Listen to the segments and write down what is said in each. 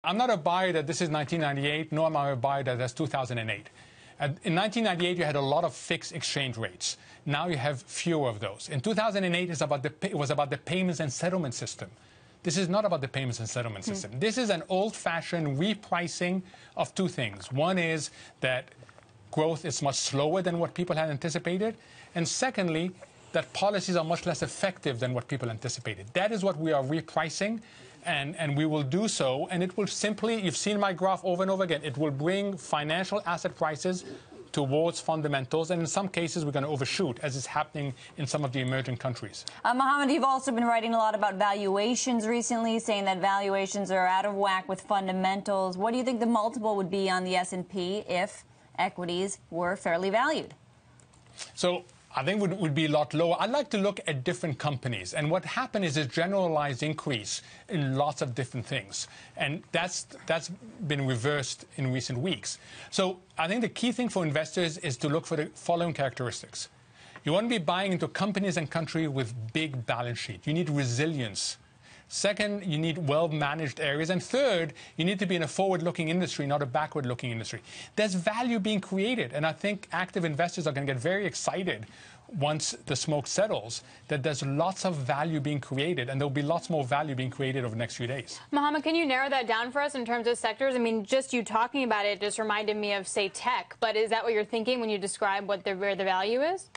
I'm not a buyer that this is 1998, nor am I a buyer that that's 2008. In 1998, you had a lot of fixed exchange rates. Now you have fewer of those. In 2008, it was about the payments and settlement system. This is not about the payments and settlement system. This is an old-fashioned repricing of two things. One is that growth is much slower than what people had anticipated. And secondly, that policies are much less effective than what people anticipated. That is what we are repricing, and we will do so. And it will simply, you've seen my graph over and over again, it will bring financial asset prices towards fundamentals, and in some cases we're going to overshoot, as is happening in some of the emerging countries. Mohamed, you've also been writing a lot about valuations recently, saying that valuations are out of whack with fundamentals. What do you think the multiple would be on the S&P if equities were fairly valued? So I think it would be a lot lower. I'd like to look at different companies. And what happened is a generalized increase in lots of different things. And that's been reversed in recent weeks. So I think the key thing for investors is to look for the following characteristics. You want to be buying into companies and countries with big balance sheet. You need resilience. Second, you need well-managed areas. And third, you need to be in a forward-looking industry, not a backward-looking industry. There's value being created. And I think active investors are going to get very excited once the smoke settles, that there's lots of value being created, and there'll be lots more value being created over the next few days. Mohamed, can you narrow that down for us in terms of sectors? I mean, just you talking about it just reminded me of, say, tech. But is that what you're thinking when you describe where the value is?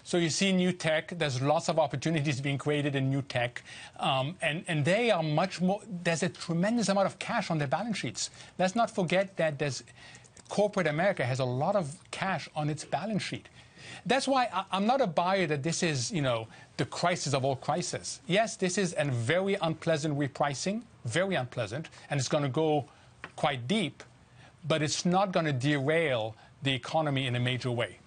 So you see new tech, there's lots of opportunities being created in new tech, and they are much more, there's a tremendous amount of cash on their balance sheets. Let's not forget that corporate America has a lot of cash on its balance sheet. That's why I'm not a buyer that this is, the crisis of all crises. Yes, this is a very unpleasant repricing, very unpleasant, and it's going to go quite deep, but it's not going to derail the economy in a major way.